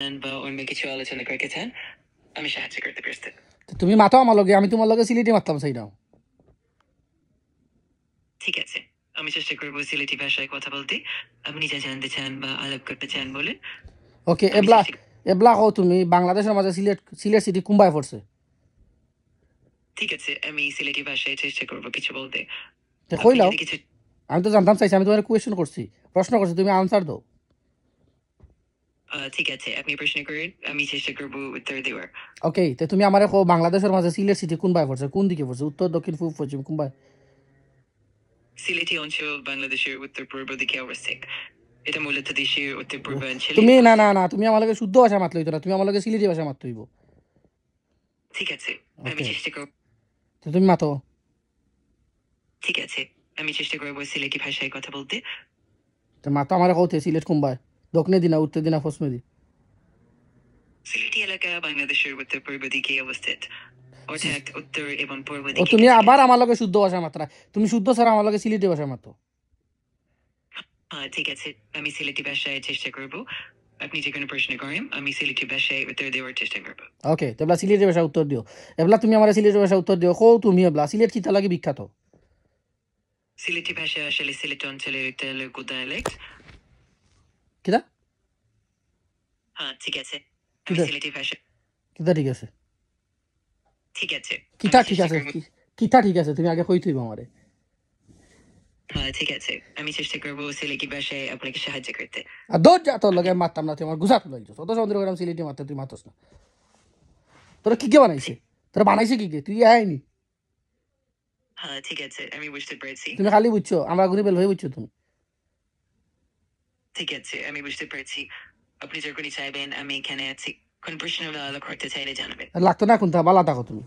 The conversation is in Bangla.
বা অন্য কিছু আলোচনা করতে চান, আমি সাহায্য করতে প্রস্তুত। তুমি মাতো আমার লগে, আমি তোমার লগে সিলেটি মারতাম সেইটাও। ঠিক আছে, আমি চেষ্টা করবো সিলেটি ভাষায় কথা বলতে। আপনি যা জানতে চান বা আলাপ করতে চান বলেন। ওকে, আমি এবলা চেষ্টা এবলা কও তুমি বাংলাদেশের মাঝে সিলেট সিলেট সিটি কুম্বায় পড়ছে? ঠিক আছে, আমি সিলেটি ভাষায় চেষ্টা করবো কিছু বলতে। তে আপনি কইলাও, যদি কিছু আমি তো জানতাম চাইছি, আমি তোমার কোয়েশ্চেন করছি, প্রশ্ন করছি, তুমি আনসার দাও। ঠিক আছে, আপনি প্রশ্ন করেন, আমি চেষ্টা করবো উত্তর দেওয়ার। ওকে, তো তুমি আমারে কও বাংলাদেশের মাঝে সিলেট সিটি কোনবায় পড়ছে, কোন দিকে পড়ছে, উত্তর দক্ষিণ পূর্ব পশ্চিম কোনবায়? সিলেটি অঞ্চল বাংলাদেশের উত্তর পূর্ব দিকে অবস্থিত। এটা মূলত দেশের উত্তর পূর্বাঞ্চলে তুমি না না অবস্থিত। না, তুমি আমার লগে শুদ্ধ ভাষা মাতলই তো না, তুমি আমার লগে সিলেটি ভাষা মারতে হইব। ঠিক আছে, আমি ওকে, চেষ্টা করব। তো তুমি মাতো। ঠিক আছে, আমি চেষ্টা করবো সিলেটি ভাষায় কথা বলতে। তো মাতো আমারে কওতে সিলেট কোনবায়, দক্ষিণে দিনা উত্তর দিনা পশ্চিমে দি? সিলেটি এলাকা বাংলাদেশের উত্তর পূর্ব দিকে অবস্থিত, অর্থাৎ উত্তর এবং পূর্ব ও দিকে তুমি আবার কাছাকাছি। আমার লগে শুদ্ধ ভাষা মাত্রা, তুমি শুদ্ধ ছাড়া আমার লগে সিলেটি ভাষা মাতো। ঠিক আছে, আমি সিলেটি ভাষায় চেষ্টা করব। আপনি যে কোনো প্রশ্ন করেন, আমি সিলেটি ভাষায় উত্তর দেওয়ার চেষ্টা করব। ওকে, তো এবলা সিলেটি ভাষা উত্তর দিও। এবলা তুমি আমার সিলেটি ভাষা উত্তর দিও, কও তুমি এবলা সিলেট কিতা লাগে বিখ্যাত? সিলেটি ভাষা আসলে সিলেট অঞ্চলের একটা লোক ডায়ালেক্ট। কিতা ঠিক আছে, আমি কিতা সিলেটি ভাষা কিতা ঠিক আছে? ঠিক আছে, কিতা আমি ঠিক চেষ্টা আছে? করব। কিতা ঠিক আছে তুমি আগে কই তুইব আমারে। ঠিক আছে, আমি চেষ্টা করব সিলেটি ভাষায় আপনাকে সাহায্য করতে। আর দৌড় যা, তোর আপনি লগে মারতাম না, তুই আমার গুজা তুলে দিচ্ছ, অত সন্দেহ করলাম সিলেটি মারতে, তুই মারতস না। তোরা কি কে বানাইছে? ঠিক তোরা বানাইছে কি কে? তুই আইনি, ঠিক আছে, আমি বুঝতে পেরেছি। তুমি খালি বুঝছো আমরা গুনি বেল হয়ে বুঝছো তুমি। ঠিক আছে, আমি বুঝতে পেরেছি। আপনি যখনই চাইবেন আমি এখানে আছি। কোন প্রশ্ন আলাপ করতে চাইলে জানাবেন। লাগতো না কোনটা বালা থাকো তুমি।